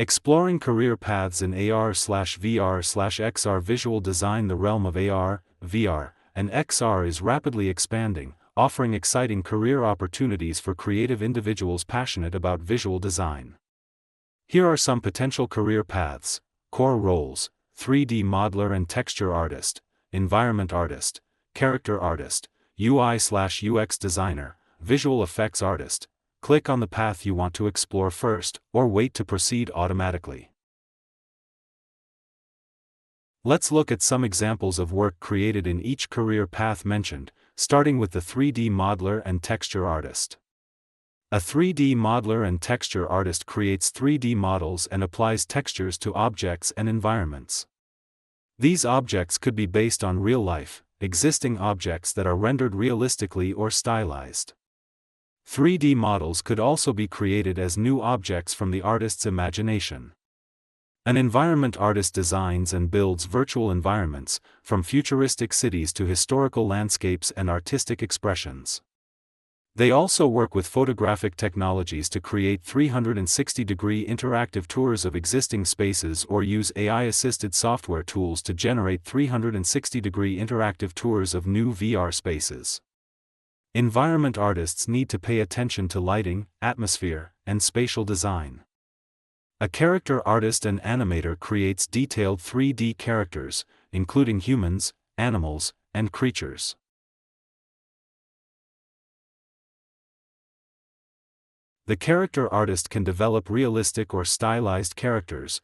Exploring career paths in AR/VR/XR visual design. The realm of AR, VR, and XR is rapidly expanding, offering exciting career opportunities for creative individuals passionate about visual design. Here are some potential career paths: core roles, 3D modeler and texture artist, environment artist, character artist, UI/UX designer, visual effects artist. Click on the path you want to explore first, or wait to proceed automatically. Let's look at some examples of work created in each career path mentioned, starting with the 3D modeler and texture artist. A 3D modeler and texture artist creates 3D models and applies textures to objects and environments. These objects could be based on real-life, existing objects that are rendered realistically or stylized. 3D models could also be created as new objects from the artist's imagination. An environment artist designs and builds virtual environments, from futuristic cities to historical landscapes and artistic expressions. They also work with photographic technologies to create 360-degree interactive tours of existing spaces or use AI-assisted software tools to generate 360-degree interactive tours of new VR spaces. Environment artists need to pay attention to lighting, atmosphere, and spatial design. A character artist and animator creates detailed 3D characters, including humans, animals, and creatures. The character artist can develop realistic or stylized characters,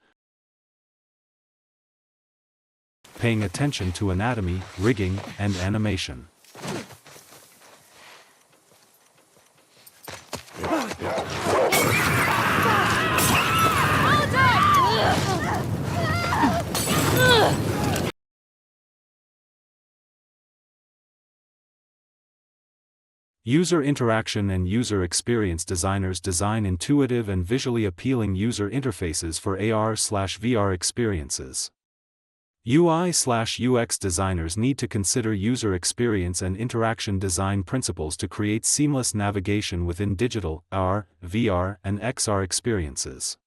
paying attention to anatomy, rigging, and animation. User interaction and user experience designers design intuitive and visually appealing user interfaces for AR/VR experiences. UI/UX designers need to consider user experience and interaction design principles to create seamless navigation within digital, AR, VR, and XR experiences.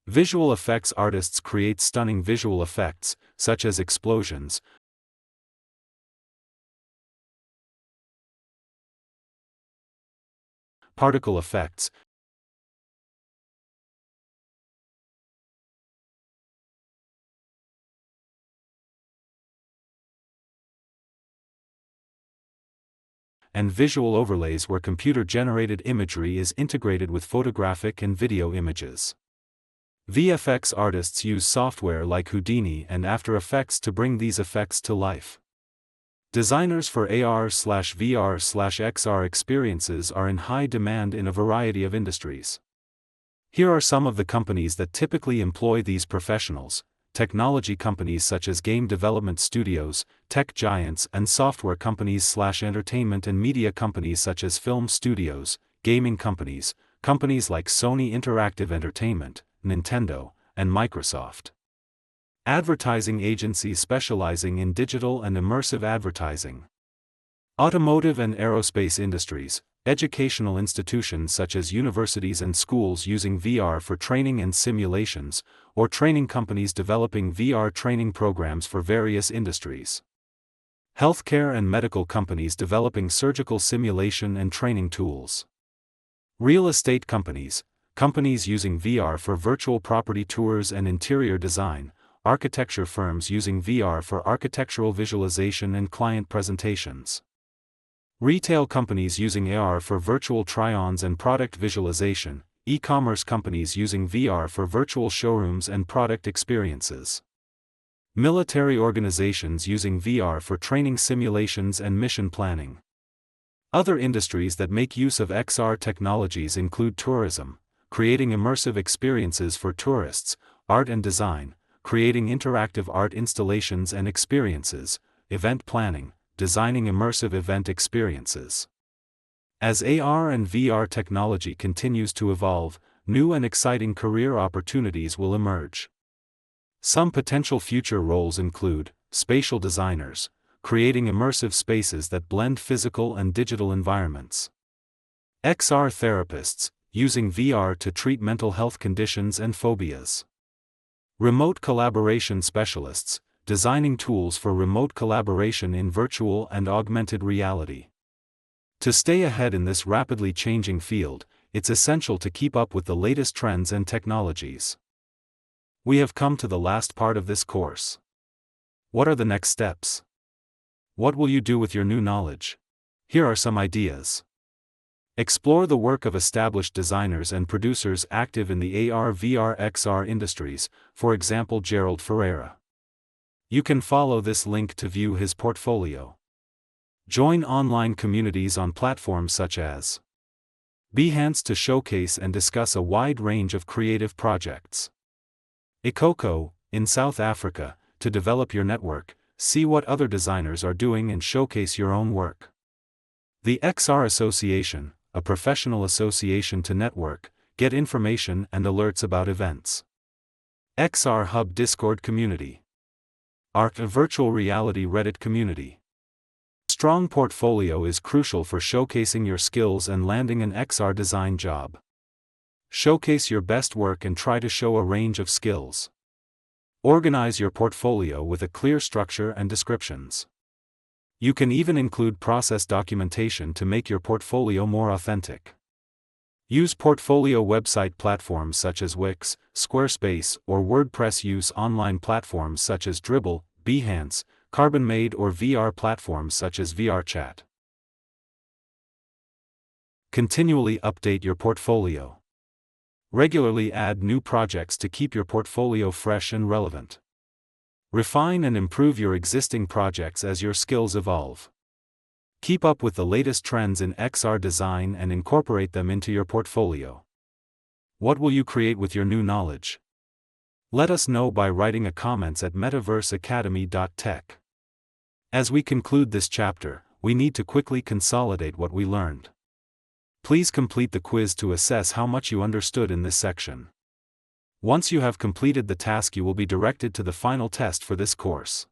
Visual effects artists create stunning visual effects, such as explosions, particle effects, and visual overlays where computer-generated imagery is integrated with photographic and video images. VFX artists use software like Houdini and After Effects to bring these effects to life. Designers for AR/VR/XR experiences are in high demand in a variety of industries. Here are some of the companies that typically employ these professionals: technology companies such as game development studios, tech giants, and software companies/entertainment and media companies such as film studios, gaming companies, companies like Sony Interactive Entertainment, Nintendo, and Microsoft. Advertising agencies specializing in digital and immersive advertising. Automotive and aerospace industries, educational institutions such as universities and schools using VR for training and simulations, or training companies developing VR training programs for various industries. Healthcare and medical companies developing surgical simulation and training tools. Real estate companies, companies using VR for virtual property tours and interior design. Architecture firms using VR for architectural visualization and client presentations. Retail companies using AR for virtual try-ons and product visualization. E-commerce companies using VR for virtual showrooms and product experiences. Military organizations using VR for training simulations and mission planning. Other industries that make use of XR technologies include tourism, creating immersive experiences for tourists, art and design, creating interactive art installations and experiences, event planning, designing immersive event experiences. As AR and VR technology continues to evolve, new and exciting career opportunities will emerge. Some potential future roles include spatial designers, creating immersive spaces that blend physical and digital environments. XR therapists, using VR to treat mental health conditions and phobias. Remote collaboration specialists, designing tools for remote collaboration in virtual and augmented reality. To stay ahead in this rapidly changing field, it's essential to keep up with the latest trends and technologies. We have come to the last part of this course. What are the next steps? What will you do with your new knowledge? Here are some ideas. Explore the work of established designers and producers active in the AR, VR, XR industries, for example Gerald Ferreira. You can follow this link to view his portfolio. Join online communities on platforms such as Behance to showcase and discuss a wide range of creative projects. Ikoko, in South Africa, to develop your network, see what other designers are doing and showcase your own work. The XR Association, a professional association to network, get information and alerts about events. XR Hub Discord community. ARC, a virtual reality Reddit community. Strong portfolio is crucial for showcasing your skills and landing an XR design job. Showcase your best work and try to show a range of skills. Organize your portfolio with a clear structure and descriptions. You can even include process documentation to make your portfolio more authentic. Use portfolio website platforms such as Wix, Squarespace, or WordPress. Use online platforms such as Dribbble, Behance, Carbon-Made, or VR platforms such as VRChat. Continually update your portfolio. Regularly add new projects to keep your portfolio fresh and relevant. Refine and improve your existing projects as your skills evolve. Keep up with the latest trends in XR design and incorporate them into your portfolio. What will you create with your new knowledge? Let us know by writing a comments at metaverseacademy.tech. As we conclude this chapter, we need to quickly consolidate what we learned. Please complete the quiz to assess how much you understood in this section. Once you have completed the task, you will be directed to the final test for this course.